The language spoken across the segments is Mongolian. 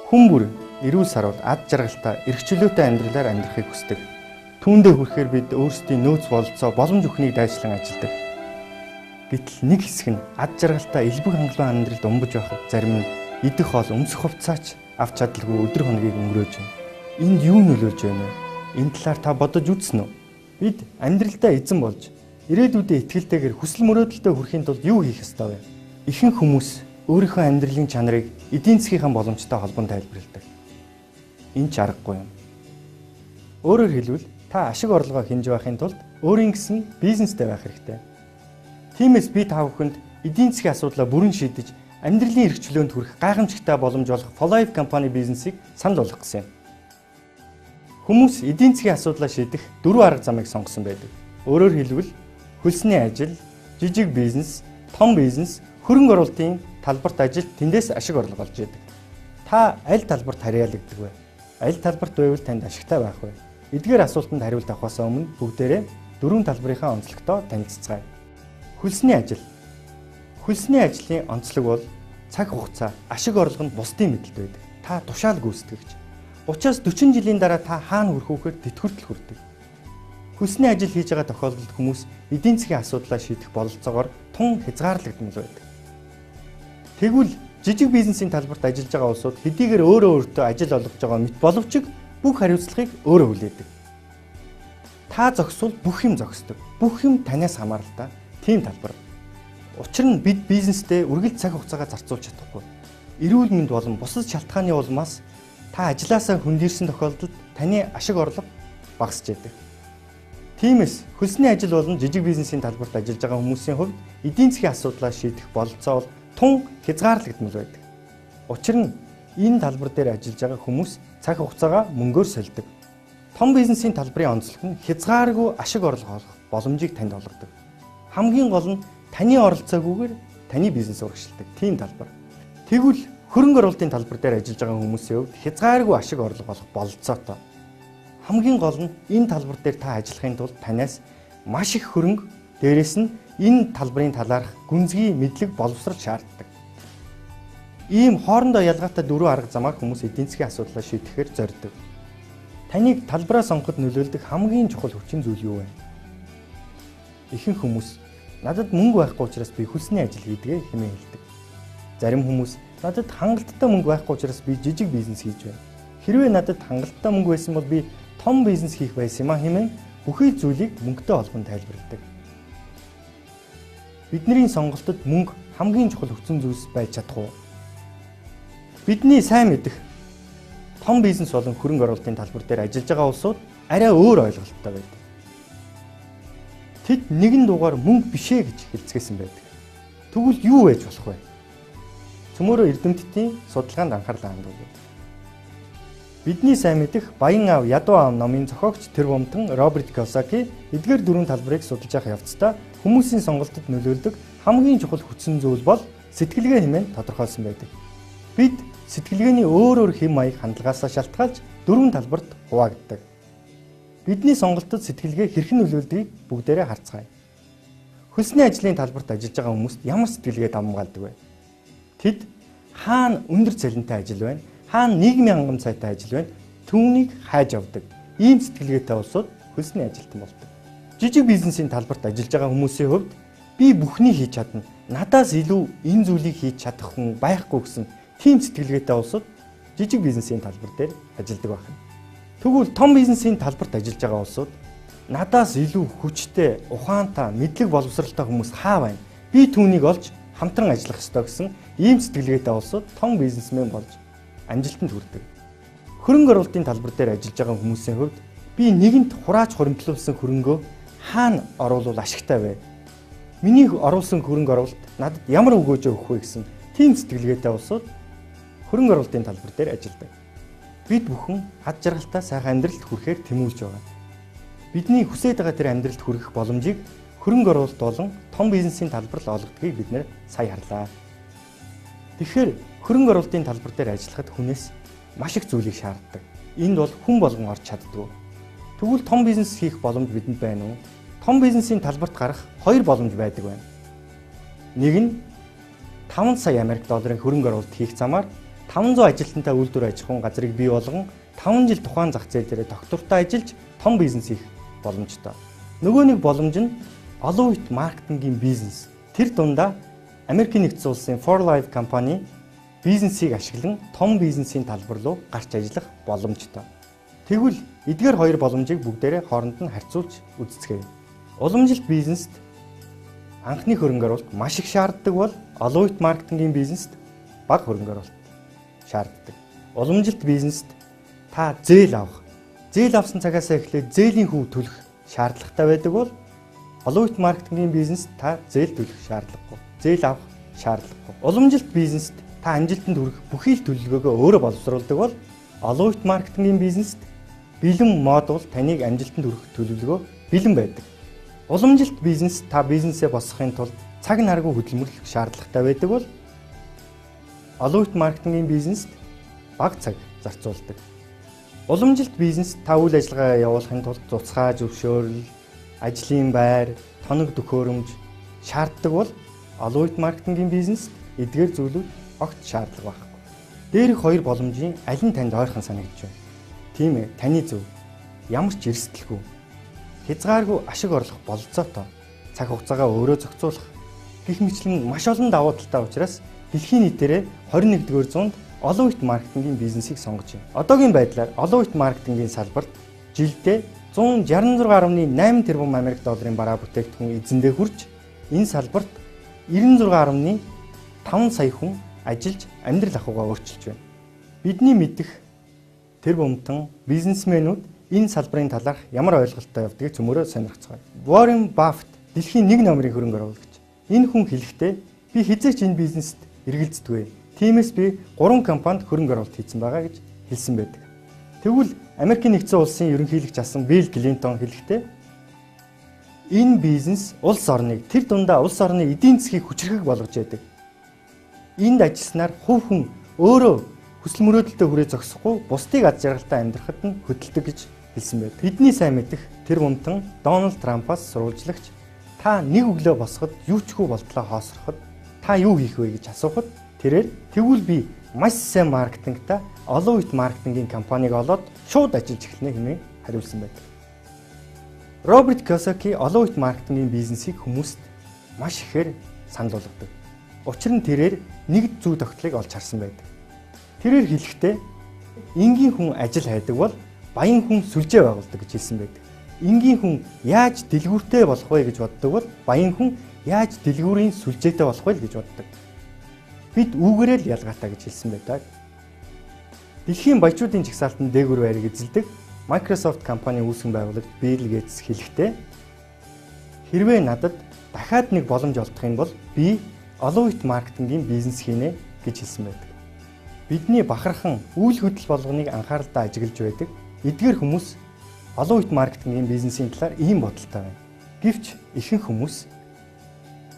Хүн бүр эрүүл сарвал ад жаргалтай, эрх чөлөөтэй амьдралаар амьдрахыг хүсдэг. Түүндээ хүрэхээр бид өөрсдийн нөөц бололцоо боломж өхнийг дайчлан ажилдаг. Гэтэл нэг хэсэг нь ад жаргалтай элбэг хангалуун амьдралд умбаж байхад зарим нь идэх хоол өмсөх хувцаач авч чадалгүй өдөр хоногийг өнгөрөөж байна. Энд юу нөлөөлж байна вэ? Энэ талаар та бодож үзсэн үү? Бид амьдралдаа эзэн болж ирээдүйдээ итгэлтэйгээр хүсэл мөрөөдөлтөд хүрэхийн тулд юу хийх ёстой вэ? Ихэнх хүмүүс өөрийнхөө амьдралын чанарыг эдийн засгийн боломжтой холбон тайлбарладаг. Энэ ч аргагүй юм. Өөрөөр хэлбэл та ашиг орлогоо хинж байхын тулд өөрийн гэсэн бизнестэй байх хэрэгтэй. Тиймээс би та бүхэнд эдийн засгийн асуудлаа бүрэн шийдэж амьдралын эрх чөлөөнд хүрэх гайхамшигтай боломж болох Folive компани бизнесийг санал болгох гэсэн юм. Хүмүүс эдийн засгийн асуудлаа шийдэх 4 арга замыг сонгосон байдаг. Өөрөөр хэлбэл хөлсний ажил, жижиг бизнес, том бизнес, хөрөнгө оруулалтын талбарт ажилд тэндээс ашиг орлого олж идэг. Та аль талбарт харьяалагддаг вэ? Аль талбарт байвал танд ашигтай байх вэ? Эдгээр асуултанд хариулт авахаас өмнө бүгдээрээ 4 талбарынхаа онцлогтой танилццгаая. Хөлсний ажил. Хөлсний ажлын онцлог бол цаг хугацаа, ашиг орлого нь бусдын мэдлэлд байдаг. Та тушаал гүйцэтгэгч. 30-40 жилийн дараа та хаана хүрэх вөхөр тэтгэвртэл хүрдэг. Хөлсний ажил хийж байгаа тохиолдолд хүмүүс эдийн засгийн асуудлаа шийдэх бололцоогоор тун хязгаарлагдмал байдаг. Тэгвэл жижиг бизнесийн талбарт ажиллаж байгаа улсууд хэдийгээр өөртөө ажил олгож байгаа мэт боловч бүх хариуцлагыг өөрөө хүлээдэг. Та зогсвол бүх юм зогсдог. Бүх юм танаас хамааралтай. Тийм талбар. Учир нь бид бизнесдээ үргэлж цаг хугацаагаа зарцуулж чадахгүй. Эрүүл мэнд болон бусад шалтгааны улмаас та ажилласаа хөндөрсөн тохиолдолд таны ашиг орлого багасч яадаг. Тиймээс хөлсний ажил болон жижиг бизнесийн талбарт ажиллаж байгаа хүмүүсийн хувьд эдийн засгийн асуудлаа шийдэх бололцоо бол тун хязгаарлагдмал байдаг. Учир нь энэ талбар дээр ажиллаж байгаа хүмүүс цаг хугацаагаа мөнгөөр сольдог. Том бизнесийн талбарын онцлог нь хязгааргүй ашиг орлого олох боломжийг танд олгодог. Хамгийн гол нь таны оролцоогүйгээр таны бизнес урагшилдаг тийм талбар. Тэгвэл хөрөнгө оруулалтын талбар дээр ажиллаж байгаа хүмүүсийн хувьд хязгааргүй ашиг орлого олох бололцоотой. Хамгийн гол нь энэ талбар дээр та ажиллахын тулд танаас маш их хөрөнгө, дээрэс нь энэ талбарын талаарх гүнзгий мэдлэг боловсрол шаарддаг. Ийм хоорондоо ялгаатай 4 арга замаар хүмүүс эдийн засгийн асуудлаа шийдэхээр зорддог. Таныг талбараа сонгоход нөлөөлдөг хамгийн чухал хүчин зүйл юу вэ? Ихэнх хүмүүс надад мөнгө байхгүй учраас би хөлсний ажил хийдэг хэмээн хэлдэг. Зарим хүмүүс надад хангалттай мөнгө байхгүй учраас би жижиг бизнес хийж байна. Хэрвээ надад хангалттай мөнгө байсан бол би том бизнес хийх байсан юм а хэмээн бүхий зүйлийг мөнгөтэй холбон тайлбарладаг. Бидний сонголтод мөнгө хамгийн чухал хүчин зүйлс байж чадах уу? Бидний сайн мэдэх том бизнес болон хөрөнгө оруулалтын талбар дээр ажиллаж байгаа улсууд арай өөр ойлголттой байдаг. Тэд нэгэн дугаар мөнгө бишээ гэж хэлцгээсэн байдаг. Тэгвэл юу байж болох вэ? Цөмөөрөө эрдэмтдийн судалгаанд анхаарлаа хандуулъя. Бидний сайн мэдэх Баян аав, ядуу аав номын зохиогч Тэрвомтон Роберт Кийосаки эдгээр 4 талбарыг судалж явах явцдаа хүмүүсийн сонголтод нөлөөлдөг хамгийн чухал хүчин зүйл бол сэтгэлгээ хэмээн тодорхойлсон байдаг. Бид сэтгэлгээний өөр хэм маяг хандлагаасаа шалтгаалж 4 талбарт хуваагддаг. Бидний сонголтод сэтгэлгээ хэрхэн нөлөөлдгийг бүгдээрээ харцгаая. Хөлсний ажлын талбарт ажиллаж байгаа хүмүүст ямар сэтгэлгээ давмгаалдаг вэ? Тэд хаана өндөр цалинтай ажил байна? Хаана нийгмийн хангамжтай ажил байна? Түүнийг хайж авдаг. Ийм сэтгэлгээтэй улсууд хөлсний ажилтан болдог. Жижиг бизнесийн талбарт ажиллаж байгаа хүмүүсийн хувьд би бүхнийг хийж чадна. Надаас илүү энэ зүйлийг хийж чадах хүн байхгүй гэсэн тийм сэтгэлгээтэй улсууд жижиг бизнесийн талбар дээр ажилладаг байна. Тэгвэл том бизнесийн талбарт ажиллаж байгаа улсууд надаас илүү хүчтэй, ухаантай, мэдлэг боловсралтай хүмүүс хаа байна? Би түүнийг олж хамтран ажиллах ёстой гэсэн ийм сэтгэлгээтэй улсууд том бизнесмен болж амжилтанд хүрдэг. Хөрөнгө оруулалтын талбар дээр ажиллаж байгаа хүмүүсийн хувьд би нэгэнт хурааж хуримтлуулсан хөрөнгөө хаана оруулвал ашигтай вэ? Миний оруулсан хөрөнгө оруулалт надад ямар өгөөж өгөх вэ гэсэн тийм сэтгэлгээтэй улсууд хөрөнгө оруулалтын талбар дээр ажилладаг. Бид бүхэн ад жаргалтай сайхан амьдралд хүрэхээр тэмүүлж байгаа. Бидний хүсэж байгаа тэр амьдралд хүрэх боломжийг хөрөнгө оруулалт болон том бизнесийн талбар л олгодгийг бид нэр сая харлаа. Тэгэхээр хөрөнгө оруулалтын талбар дээр ажиллахад хүнээс маш их зүйлийг шаарддаг. Энд бол хүн болгон орж чаддаг. Тэгвэл том бизнес хийх боломж бидэнд байна уу? Том бизнесийн талбарт гарах 2 боломж байдаг байна. Нэг нь 5 сая Америк долларын хөрөнгө оруулалт хийх замаар 500 ажилтнтай үйлдвэр аж ахуйн газрыг бий болгон 5 жил тухайн зах зээл дээр доктортой ажиллаж том бизнес хийх боломжтой. Нөгөө нэг боломж нь олон улсын маркетингийн бизнес. Тэр дундаа Америкийн нэгдсэн улсын For Life компани бизнесийг ашиглан том бизнесийн талбар руу гарч ажиллах боломжтой. Тэгвэл эдгээр хоёр боломжийг бүгдээрээ хооронд нь харьцуулж үзцгээе. Уламжилт бизнест анхны хөрөнгө оруулалт маш их шаарддаг бол олон улсын маркетингийн бизнест бага хөрөнгө оруулалт шаарддаг. Уламжилт бизнест та зээл авах, зээл авсан цагаас эхлээд зээлийн хөв төлөх шаардлагатай байдаг бол олон улсын маркетингийн бизнест та зээл төлөх шаардлагагүй, зээл авах шаардлагагүй. Уламжилт бизнест та амжилтанд хүрэх бүхий л төлөвлөгөөгөө өөрөө боловсруулдаг бол олон улсын маркетингийн бизнест бэлэн модуль таныг амжилтанд хүрэх төлөвлөгөө бэлэн байдаг. Уламжилт бизнес та бизнесээ босгохын тулд цаг наргүй хөдөлмөрлөх шаардлагатай байдаг бол олон улсын маркетингийн бизнест бага цаг зарцуулдаг. Уламжилт бизнес та үйл ажиллагаа явуулахын тулд цуцгаа зөвшөөрөл, ажлын байр, тоног төхөөрөмж шаарддаг бол олон улсын маркетингийн бизнест эдгээр зүйлүүд огт шаардлага байхгүй. Дээрх хоёр боломжийн аль нь танд ойрхон санагдж байна? Тийм ээ, таны зөв. Ямар ч эрсдэлгүй, хязгааргүй ашиг орлох бололцоотой, цаг хугацаагаа өөрөө зохицуулах гэх мэтлэн маш олон давуу талтай учраас дэлхийн нийтээрээ 21-р зуунд олон улсын маркетингийн бизнесийг сонгож байна. Одоогийн байдлаар олон улсын маркетингийн салбарт жилдээ 166.8 тэрбум Америк долларын бараа бүтээгдэхүүн эзэндээ хүрч энэ салбарт 96.5 сая хүн ажиллаж амьдрал ахуйгаа өөрчилж байна. Бидний мэдэх тэр бумтан бизнесмэнүүд энэ салбарын талаарх ямар ойлголттой явдгийг цөмөрөө сонирхцгаая. Warren Buffett дэлхийн 1 номерын хөрөнгө оруулагч. Энэ хүн хэлэхдээ би хизээч энэ бизнест эргэлздэггүй. Тиймээс би 3 компанид хөрөнгө оруулалт хийсэн байгаа гэж хэлсэн байдаг. Тэгвэл Америкийн нэгдсэн улсын ерөнхийлөгч асан Билл Клинтон хэлэхдээ энэ бизнес улс орныг тэр дундаа улс орны эдийн засгийг хүчрхэг болгож байдаг. Энд ажилласнаар хувь хүн өөрөө хүсэл мөрөөдөлтөд хүрээ зогсохгүй бусдыг ад жаргалтай амьдрахад нь хөдөлдөг гэж хэлсэн байдаг. Бидний сайн мэдэх тэр мумтан Дональд Трампаас сурвалжлагч та нэг өглөө босоход юу ч хүү болтлоо хоосроход та юу хийх вэ гэж асуухад тэрээр тэгвэл би маш сайн маркетингтай олон улсын маркетингийн компаниг олоод шууд ажиллаж эхэлнэ хэмээн хариулсан байдаг. Роберт Кийосаки олон улсын маркетингийн бизнесийг хүмүүст маш ихээр санал болгодог. Учир нь тэрээр нэг зүй тогтолыг олж харсан байдаг. Тэрээр хэлэхдээ энгийн хүн ажил хайдаг бол баян хүн сүлжээ байгуулдаг гэж хэлсэн байдаг. Энгийн хүн яаж дэлгүүртэй болох вэ гэж боддог бол баян хүн яаж дэлгүүрийн сүлжээтэй болох вэ гэж боддог. Бид үүгээрээ л ялгаатай гэж хэлсэн байдаг. Дэлхийн баячуудын жагсаалтанд дээгүүр байрыг эзэлдэг Microsoft компани үүсгэн байгуулагч Bill Gates хэлэхдээ хэрвээ надад дахиад нэг боломж олдох юм бол би олон улсын маркетингийн бизнес хийнэ гэж хэлсэн байдаг. Бидний бахархан үйл хөдлөл болгоныг анхааралтай ажиглаж байдаг эдгээр хүмүүс олон улсын маркетингийн бизнесийн талаар ийм бодолтой байна. Гэвч ихэнх хүмүүс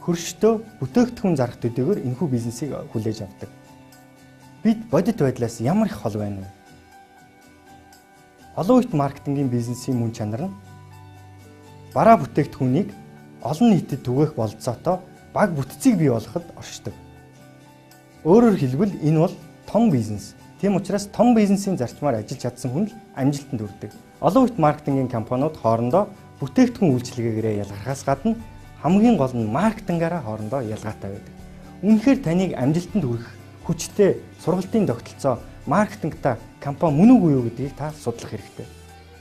хөрштөө бүтээгдэхүүн зарах төдийгөр энэхүү бизнесийг хүлээж авдаг. Бид бодит байдлаас ямар их хол байна вэ? Олон улсын маркетингийн бизнесийн мөн чанар нь бараа бүтээгдэхүүнийг олон нийтэд түгээх бололцоотой баг бүтцийг бий болгоход оршдог. Өөрөөр хэлбэл энэ бол том бизнес. Тийм учраас том бизнесийн зарчмаар ажиллаж чадсан хүн л амжилтанд хүрдэг. Олон улсын маркетингийн компаниуд хоорондоо бүтээгдэхүүн үйлчилгээгээрээ ялгархаас гадна хамгийн гол нь маркетингаараа хоорондоо ялгаатай байдаг. Үнэхээр таныг амжилтанд хүргэх хүчтэй сургалтын тогтолцоо маркетингта компани мөн үгүй юу гэдгийг та судлах хэрэгтэй.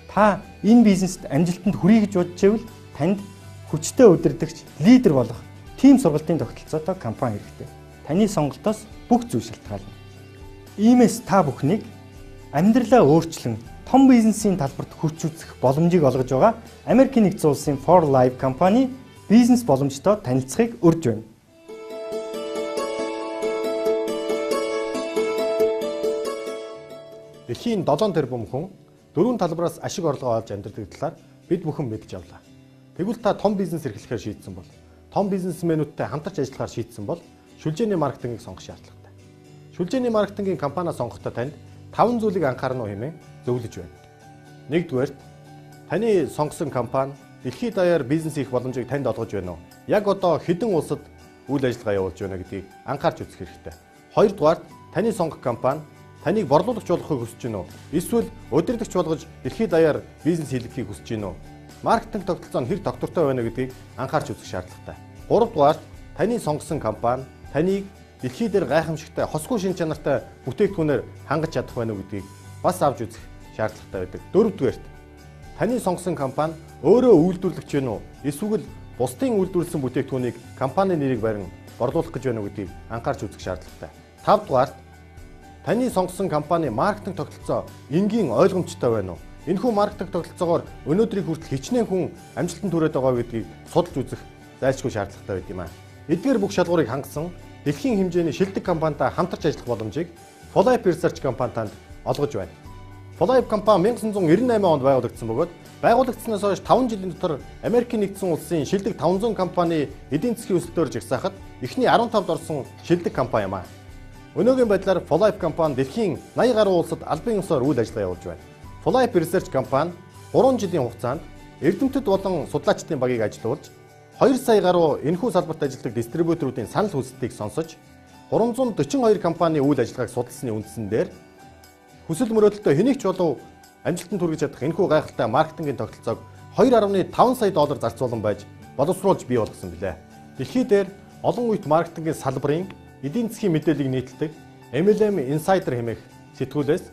Та энэ бизнест амжилтанд хүрье гэж бодож байвал танд хүчтэй удирдагч, лидер болох тийм сургалтын тогтолцоотой компани хэрэгтэй. Таны сонголтоос бүх зүйл шалтгаална. Иймээс та бүхнийг амьдралаа өөрчлөн том бизнесийн талбарт хүч үзэх боломжийг олгож байгаа Америкийн нэгдсэн улсын For Life компани бизнес боломжтой танилцахыг урьж байна. Дэлхийн 7 тэрбум хүн 4 талбараас ашиг орлогоо олж амьдардаг талаар бид бүхэн мэдж авлаа. Тэгвэл та том бизнес эрхлэхээр шийдсэн бол, том бизнесмэнүүдтэй хамтарч ажиллахаар шийдсэн бол шүлжээний маркетингийг сонгох шаардлагатай. Шүлжээний маркетингийн компани сонгохдоо танд 5 зүйлийг анхаарна уу хэмээн зөвлөж байна. Нэгдүгээр, таны сонгосон компани дэлхийд даяар бизнес хийх боломжийг танд олгож байна уу? Яг одоо хэдэн улсад үйл ажиллагаа явуулж байна гэдгийг анхаарч үзэх хэрэгтэй. Хоёрдугаар, таны сонгох компани таныг борлуулагч болохыг хүсэж байна уу? Эсвэл удирдагч болгож дэлхийд даяар бизнес хийлгэхийг хүсэж байна уу? Маркетинг тогтолцоо нь хэр доктортой байна гэдгийг анхаарч үзэх шаардлагатай. 3 дугаарт таны сонгосон компани таныг дэлхий дээр гайхамшигтай хосгүй шин чанартай бүтээгдэхүүнээр хангаж чадах байна уу гэдгийг бас авч үзэх шаардлагатай байдаг. 4 дугаарт таны сонгосон компани өөрөө үйлдвэрлэгч байна уу? Эсвэл бусдын үйлдвэрлэсэн бүтээгдэхүүнийг компани нэрийг барин борлуулах гэж байна уу гэдгийг анхаарч үзэх шаардлагатай. 5 дугаарт таны сонгосон компани маркетинг тогтолцоо энгийн ойлгомжтой байна уу? Энэхүү маркетинг тогтолцоогоор өнөөдрийг хүртэл хичнээн хүн амжилтанд хүрээд байгаа гэдгийг судалж үзэх зайлшгүй шаардлагатай байд юм аа. Эдгээр бүх шалгуурыг хангасан дэлхийн хэмжээний шилдэг компанитай хамтарч ажиллах боломжийг FOLIPE Research компани танд олгож байна. FOLIPE компани 1998 онд байгуулагдсан бөгөөд байгуулагдсанаас хойш 5 жилийн дотор Америкийн нэгдсэн улсын шилдэг 500 компани эдийн засгийн өсөлтөөр жагсаахад эхний 15-д орсон шилдэг компани юм аа. Өнөөгийн байдлаар FOLIPE компани дэлхийн 80 гаруй улсад албан ёсоор үйл ажиллагаа явуулж байна. FOLIPE Research компани 3 жилийн хугацаанд эрдэмтэд болон судлаачдын багийг ажилуулж 2 сая гаруй энэхүү салбарт ажилладаг дистрибьюторуудын санал хүсэлтийг сонсож 342 компанийн үйл ажиллагааг судалсаны үндсэн дээр хүсэл мөрөөдөлтөй хэнийг ч болов амжилтанд хүргэж чадах энэхүү гайхалтай маркетингийн тогтолцоог 2.5 сая доллар зарцуулан байж боловсруулж бий болгосон билээ. Дэлхий дээр олон үеийн маркетингийн салбарын эдийн засгийн мэдээллийг нийтэлдэг MLM Insider хэмээх сэтгүүлээс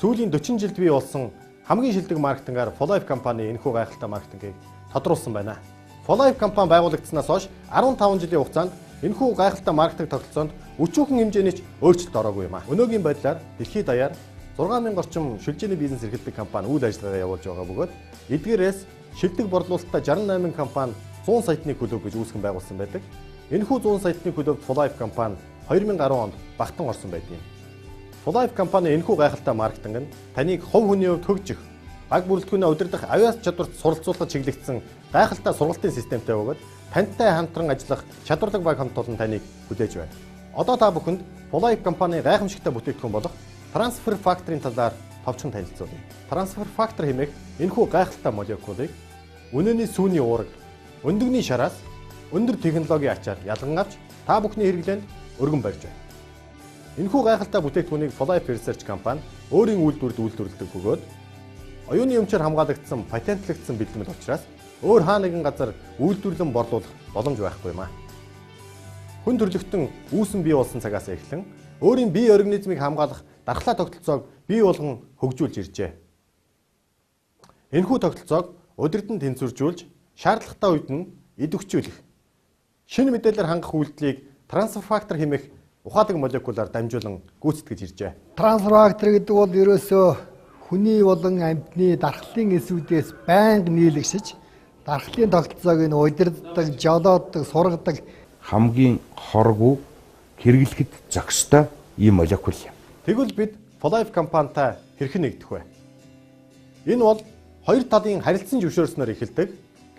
сүүлийн 40 жилд бий болсон хамгийн шилдэг маркетингаар FOLIPE компани энэхүү гайхалтай маркетингийг тодруулсан байна. FOLIPE компани байгуулагдсанаас хойш 15 жилийн хугацаанд энэхүү гайхалтай маркетинг тогтолцоонд өчүүхэн хэмжээний ч өөрчлөлт ороогүй юм а. Өнөөгийн байдлаар дэлхийд даяар 6000 орчим шилжээний бизнес эрхэлдэг компани үйл ажиллагаа явуулж байгаа бөгөөд эдгээрээс шилдэг борлуулалттай 68 компани 100 сайтны клуб гэж үүсгэн байгуулсан байдаг. Энэхүү 100 сайтны клубт FOLIPE компани 2010 онд багтан орсон байдаг. FOLIPE компани энэхүү гайхалтай маркетинг нь таныг хувь хүний хувьд хөгжих, баг бүрэлдэхүүнээ удирдах авяас чадварт суралцуулахад чиглэгдсэн гайхалтай сургалтын системтэй бөгөөд тантай хамтран ажиллах чадварлаг баг хамт олон таныг хүлээж байна. Одоо та бүхэнд FOLIPE компани гайхамшигтай бүтээгдэхүүн болох Transfer Factor-ийн талаар товчхон танилцуулъя. Transfer Factor хэмээх энэхүү гайхалтай молекулыг үнэний сүүний уураг, өндөгний шараас өндөр технологийн ачаар ялган авч та бүхний хэрэглээнд өргөн барьж байна. Энэхүү гайхалтай бүтээгдэхүүнийг FOLIPE Research компани өөрийн үйлдвэрлэдэг бөгөөд оюуны өмчөөр хамгаалагдсан патентлэгдсэн бэлтгэл учраас өөр хаа нэгэн газар үйлдвэрлэн борлуулах боломж байхгүй юм аа. Хүн төрлөختөн үүсэн бий болсон цагаас эхлэн өөрийн бие организмыг хамгаалах дархлаа тогтолцоог бий болгон хөгжүүлж иржээ. Энэхүү тогтолцоог удирдан тэнцвэржүүлж шаардлагатай үед нь идэвхжүүлэх шинэ мэдээлэлээр хангах үйлдэлийг Transfer Factor хэмээх ухаалаг молекулаар дамжуулан гүйцэтгэж иржээ. Transfer Factor гэдэг бол ерөөсөө хүний болон амьтны дархлын эсүүдээс байнга нийлэгшиж дархлын тогтолцоог нь удирддаг, жолооддаг, сургадаг хамгийн хоргүй хэрэглэхэд зохистой ийм молекул юм. Тэгвэл бид FOLIPE компанитай хэрхэн нэгдэх вэ? Энэ бол хоёр талын харилцан зөвшөөрснөөр эхэлдэг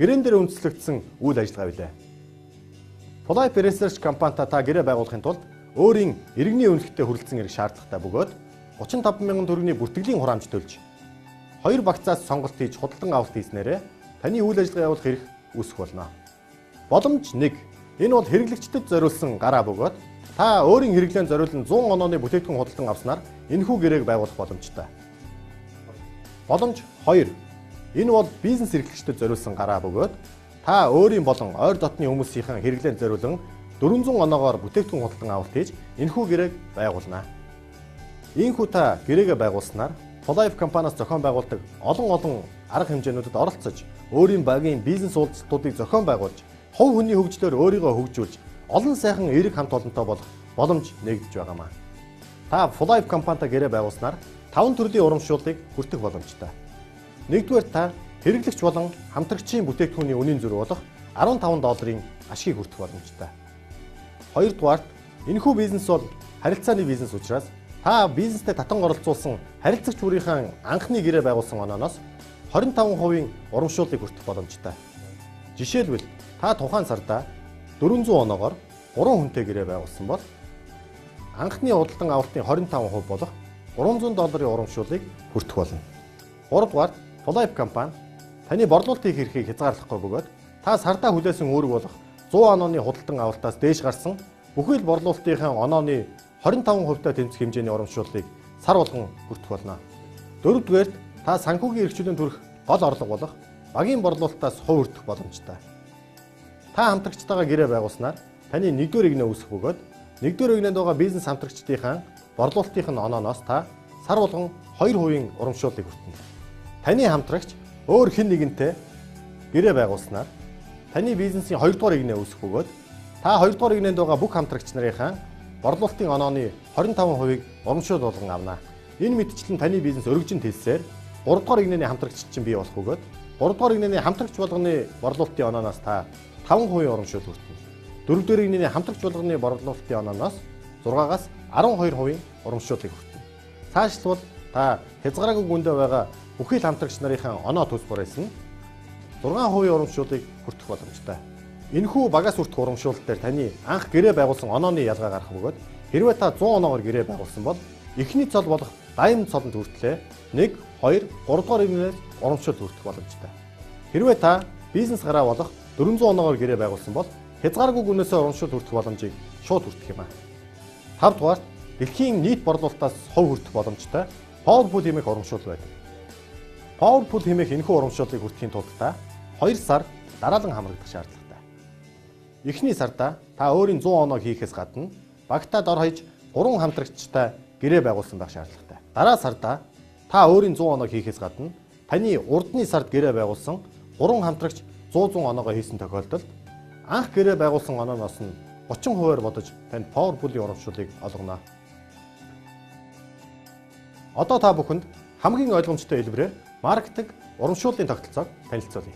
гэрэн дээр үндэслэгдсэн үйл ажиллагаа билээ. FOLIPE Research компанитай та гэрээ байгуулахын тулд өөрийн иргэний үнэлгээтэй хүрэлцэн ирэх шаардлагатай бөгөөд 35 мянган төгрөгийн бүртгэлийн хураамж төлж 2 багцаас сонголт хийж худалдан авалт хийснээрээ таны үйл ажиллагаа явуулах эрх үүсэх болно. Боломж 1. Энэ бол хэрэглэгчдэд зориулсан гараа бөгөөд та өөрийн хэрэглээнд зориулсан 100 онооны бүтээгдэхүүн худалдан авснаар энэхүү гэрээг байгуулах боломжтой. Боломж 2. Энэ бол бизнес эрхлэгчдэд зориулсан гараа бөгөөд та өөрийн болон ойр дотны хүмүүсийн хэрэглээнд зориулсан 400 оноогоор бүтээгдэхүүн худалдан авалт хийж энэхүү гэрээг байгуулнаа. Ийхүү та гэрээгээ байгуулснаар FOLIPE компаниас зохион байгуулдаг олон арга хэмжээнүүдэд оролцож өөрийн багийн бизнес уулзалтуудыг зохион байгуулж хувь хүний хөгжлөөр өөрийгөө хөгжүүлж олон сайхан эерэг хамт олонтой болох боломж нэгдэж байгаамаа. Та FOLIPE компанитай гэрээ байгуулснаар 5 төрлийн урамшууллыг хүртэх боломжтой. Нэгдүгээр та хэрэглэгч болон хамтрагчийн бүтээгдэхүүний үнийн зөрүү болох $15 ашгийг хүртэх боломжтой. Хоёрдугаарт энэхүү бизнес бол харилцааны бизнес учраас та бизнестэй татан оролцуулсан харилцагч бүрийн анхны гэрээ байгуулсан онооноос 25% урамшууллыг хүртэх боломжтой. Жишээлбэл та тухайн сарда 400 оноогоор 3 хүнтэй гэрээ байгуулсан бол анхны худалдан авалтын 25% болох $300 урамшууллыг хүртэх болно. 3-дугаарт FOLIPE компани таны борлуулалтын эрхийг хязгаарлахгүй бөгөөд та сардаа хүлээсэн үүрэг болох 100 онооны худалдан авалтаас дээш гарсан бүхэл борлуулалтынхаа онооны 25% тэмцэх хэмжээний урамшууллыг сар болгон хүртэх болно. Дөрөвдүгээр та санхүүгийн эрхчлөлийн төрөх гол орлого болох багийн борлуулалтаас хувь хүртэх боломжтой. Та хамтрагчтайгаа гэрээ байгуулснаар таны нэгдүгээр игнээ үүсэх бөгөөд нэгдүгээр игнэнд байгаа бизнес хамтрагчдын борлуулалтын онооноос та сар болгон 2% урамшууллыг хүртэнэ. Таны хамтрагч өөр хэн нэгэнтэй гэрээ байгуулснаар таны бизнесийн 2 дугаар игнээ үүсэх бөгөөд та 2 дугаар игнэнд байгаа бүх хамтрагч нарын борлуулалтын онооны 25%-ийг урамшуул болгон авна. Энэ мэдчлэн таны бизнес өргөжин тэлсээр 3 дугаар игнэний хамтрагч чинь бий болох бөгөөд 3 дугаар игнэний хамтрагч болгоны борлуулалтын онооноос та 5% урамшуул хүртэнэ. 4 дугаар игнэний хамтрагч болгоны борлуулалтын онооноос 6-аас 12% урамшууллыг хүртэнэ. Цаашлбал та хязгаараагүй гүндээ байгаа бүхий л хамтрагч нарын оноо төс барайсан 6% урамшууллыг хүртэх боломжтой. Энэхүү багаас хүртэх урамшуулал дээр таны анх гэрээ байгуулсан онооны ялгаа гарах бөгөөд хэрвээ та 100 оноогоор гэрээ байгуулсан бол эхний цол болох даймонд цолонд хүртлээ 1, 2, 3 дугаар игнээс урамшуул хүртэх боломжтой. Хэрвээ та бизнес гараа болох 400 оноогоор гэрээ байгуулсан бол хязгааргүй гүнээсээ урамшуул хүртэх боломжийг шууд хүртэх юм а. 5 дугаар дэлхийн нийт борлуулалтаас хувь хүртэх боломжтой Powerpool хэмээх урамшуул байдаг. Powerpool хэмээх энэхүү урамшууллыг хүртэхийн тулд та 2 сар дараалан хамрагдах шаардлагатай. Эхний сарда та өөрийн 100 оноо хийхээс гадна багтаа дор хаяж 3 хамтрагчтай гэрээ байгуулсан байх шаардлагатай. Дараа сарда та өөрийн 100 оноо хийхээс гадна таны урдны сард гэрээ байгуулсан 3 хамтрагч 100 оноогоо хийсэн тохиолдолд анх гэрээ байгуулсан онооноос нь 30%-аар бодож танд Powerpool-ийн урамшууллыг олгоно. Одоо та бүхэнд хамгийн ойлгомжтой хэлбэрээр маркетинг урамшууллын тогтолцоог танилцуулъя.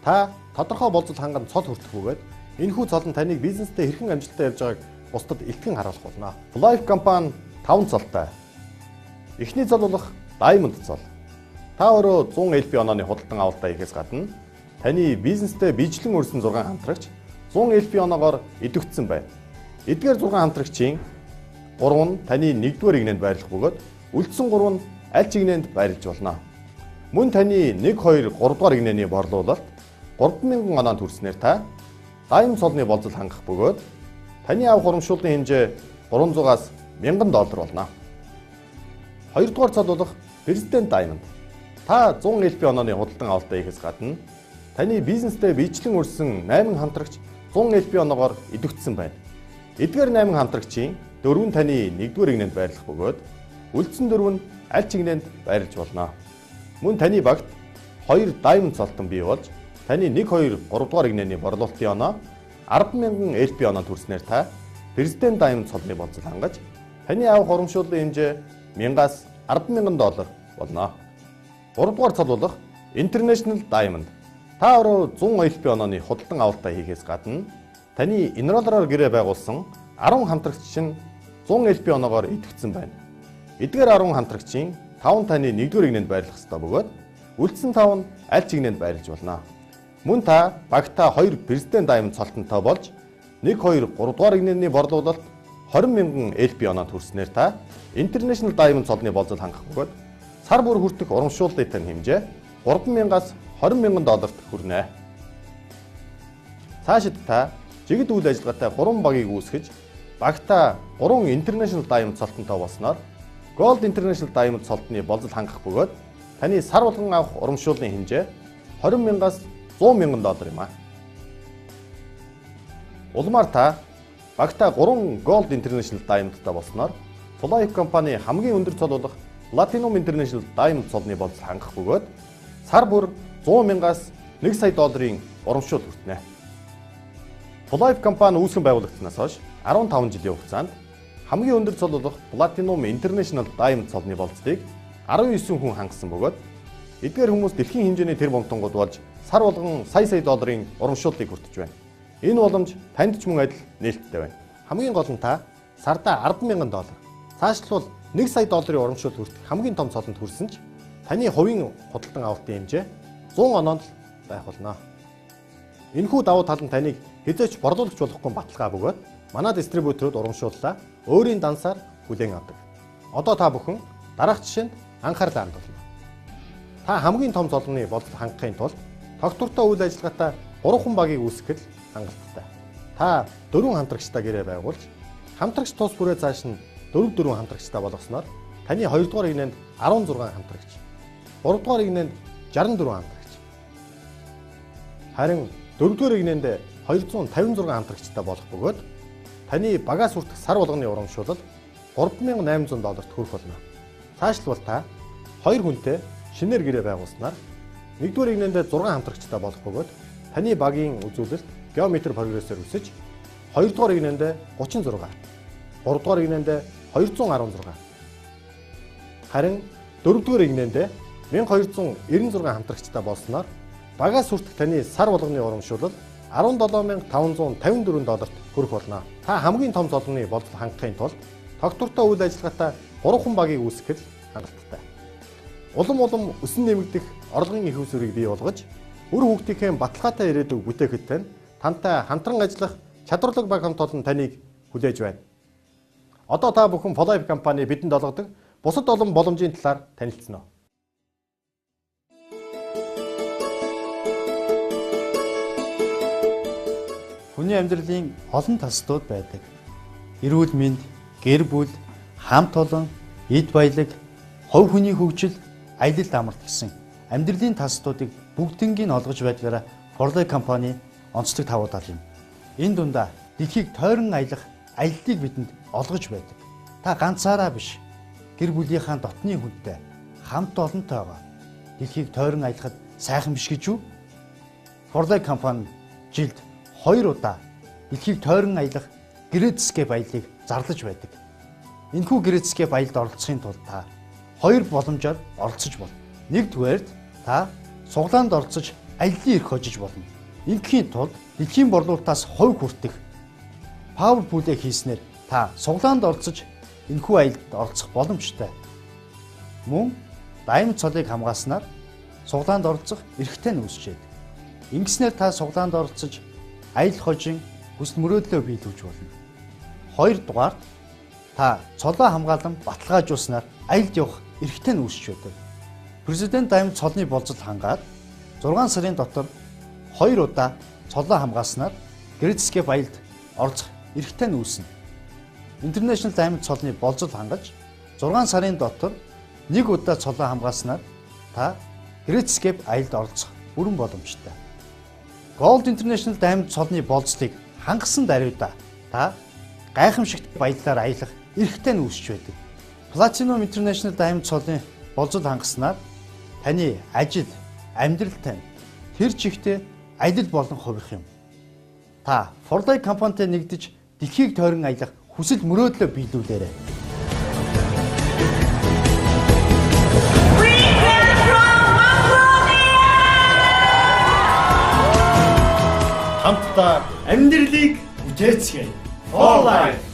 Та тодорхой болцол ханган цол хүртэх бөгөөд энэхүү цол нь таныг бизнесдээ хэрхэн амжилттай явж байгааг бусдад илтгэн харуулах болно. Life компани 5 цолтой. Эхний цол болох Diamond цол. Та өөрөө 100 LP онооны худалдан авалтаа хийхээс гадна таны бизнесдээ биечлэн өрсөн 6 хамтрагч 100 LP оноогоор идэвхжсэн байна. Эдгээр 6 хамтрагчийн 3 нь таны 1-р игнэнд байрлах бөгөөд үлдсэн 3 нь аль ч игнэнд байрлаж болно. Мөн таны 1, 2, 3 дугаар игнэний борлуулалт 3000 оноонд хүрснээр та Diamond цолны болцол хангах бөгөөд таны авах урамшууллын хэмжээ 300-аас $1000 болно. 2 дугаар цол болох President Diamond. Та 100 LP онооны худалдан авалтаа хийхээс гадна таны бизнесдээ биечлэн өрсөн 8 хамтрагч 100 LP оноогоор идэвхжсэн байна. Эдгээр 8 хамтрагчийн 4 нь таны 1-р игнэнд байрлах бөгөөд үлдсэн 4 нь аль ч игнэнд байрлаж болно. Мөн таны багт 2 Diamond цолтон бий болж таны 1, 2, 3 дугаар игнэний борлуулалтын оноо 10,000 LP оноонд хүрснээр та President Diamond цолны болцол хангаж таны авах урамшууллын хэмжээ $1000-аас $10,000 болно. 3 дугаар цол болох International Diamond. Та өөрөө 100 LP онооны худалдан авалтаа хийхээс гадна таны энроллероор гэрээ байгуулсан 10 хамтрагч чинь 100 LP оноогоор идэвхжсэн байна. Эдгээр 10 хамтрагчийн 5 таны 1-р игнэнд байрлах ёстой бөгөөд үлдсэн 5 нь аль ч игнэнд байрлаж болно. Мөн та багтаа 2 President Diamond цолтонтой болж 1, 2, 3 дугаар игнэний борлуулалт 20,000 LP оноонд хүрснээр та International Diamond цолны болцол хангах бөгөөд сар бүр хүртэх урамшууллын хэмжээ $3,000-аас $20,000 хүрнэ. Цаашид та жигд үйл ажиллагаатай 3 багийг үүсгэж багтаа 3 International Diamond цолтонтой болсноор Gold International Diamond цолтны болцол хангах бөгөөд таны сар болгон авах урамшууллын хэмжээ $20,000-аас $100,000 юм а. Улмаар та багтаа 3 Gold International Diamondтай болсноор Life компани хамгийн өндөр цол болох Platinum International Diamond цолны болцол хангах бөгөөд сар бүр $100,000-аас $1 сая урамшуул хүртэнэ. Life компани үүсгэн байгуулагдсанаас хойш 15 жилийн хугацаанд хамгийн өндөр цол болох Platinum International Diamond цолны болцлыг 19 хүн хангасан бөгөөд эдгээр хүмүүс дэлхийн хэмжээний тэр бомтонгууд болж сар болгон сая долларын урамшууллыг хүртэж байна. Энэ боломж танд ч мөн адил нээлттэй байна. Хамгийн гол нь та сардаа $10,000. Цаашлбал $1 сая урамшуул хүртэх хамгийн том цолонд хүрсэн ч таны хувийн худалдан авалтын хэмжээ 100 оноонд л байх болно. Энэхүү давуу тал нь таныг хэзээ ч борлуулагч болохгүй баталгаа бөгөөд манай дистрибьюторууд урамшууллаа өөрийн дансаар хүлээн авдаг. Одоо та бүхэн дараах жишээнд анхаарлаа хандуулна. Та хамгийн том цолны болцол хангахын тулд тогтвортой үйл ажиллагаатай 3 багийг үүсгэх хангалттай. Та 4 хамтрагчтай гэрээ байгуулж хамтрагч тус бүрээ цааш нь 4 хамтрагчтай болгосноор таны 2 дугаар игнэнд 16 хамтрагч, 3 дугаар игнэнд 64 хамтрагч. Харин 4 дугаар игнэнд 256 хамтрагчтай болох бөгөөд таны багаас хүртэх сар болгоны урамшуулал $3,800 хүрэх болно. Цаашлбал та 2 хүнтэй шинээр гэрээ байгуулснаар 1-р игнэнд 6 хамтрагчтай болох бөгөөд таны багийн үзүүлэлт геометр прогрессээр үсэж 2-р игнэнд 36, 3-р игнэнд 216. Харин 4-р игнэнд 1296 хамтрагчтай болсноор багаас хүртэх таны сар болгоны урамшуулал $17,554 хүрэх болно. Та хамгийн том золгоны болцол хангахын тулд тогтвортой үйл ажиллагаатай 3 багийг үүсгэх хангалттай. Улам өсөн нэмэгдэх орлогын их усүрийг бий болгож, үр хүүхдийнхээ баталгаатай ирээдүйг бүтээхэд тантай хамтран ажиллах чадварлаг баг хамт олон таныг хүлээж байна. Одоо та бүхэн Polife компани бидэнд олгодог бусад олон боломжийн талаар танилцсан уу? Хүний амьдралын олон тасдууд байдаг. Эрүүл мэнд, гэр бүл, хамт олон, эд баялаг, хувь хүний хөгжил, аялал амралт гэсэн амьдралын тасдуудыг бүгднийг олгож байдгаараа Polife компани онцлог давуу тал юм. Энэ дундаа дэлхийг тойрон аялах аяллыг бидэнд олгож байдаг. Та ганцаараа биш, гэр бүлийнхаа дотны хүнтэй хамт олонтойгоо дэлхийг тойрон аялахад сайхан биш гэж юу? Polife компани жилд 2 удаа дэлхийг тойрон аялах Great Escape аяллыг зарлаж байдаг. Энэхүү Great Escape аялалд оролцохын тулд та 2 боломжоор оролцож болно. Нэгдүгээр та суглаанд оролцож аяллын эрх хожиж болно. Ингийн тулд дэлхийн борлуулалтаас хувь хүртэх Power Pool-ийг хийснээр та суглаанд оролцож энэхүү аялалд оролцох боломжтой. Мөн Diamond цолыг хамгааснаар суглаанд оролцох эрхтэй нь үүсчээд. Ингэснээр та суглаанд оролцож аялал хожин хүсэл мөрөөдлөө биелүүлж болно. 2 дугаарт та цолоо хамгаалан баталгаажуулснаар аялалд явах эрхтэй нь үүсч байдаг. Президент Diamond цолны болцол хангаад 6 сарын дотор 2 удаа цолоо хамгааснаар Great Escape аялалд оролцох эрхтэй нь үүснэ. International Diamond цолны болцол хангаж 6 сарын дотор 1 удаа цолоо хамгааснаар та Great Escape аялалд оролцох бүрэн боломжтой. Gold International Diamond цолны болцлыг хангасан даруйда та гайхамшигт баялаар аялах эрхтэй нь үүсч байдаг. Platinum International Diamond цолны болцол хангаснаар таны ажил, амьдрал тань тэр чигтээ аялал болон хувирах юм. Та Polife компанитай нэгдэж дэлхийг тойрон аялах хүсэл мөрөөдлөө биелүүлээрэй. Хамтдаа амьдралыг бүтээцгээе. Polife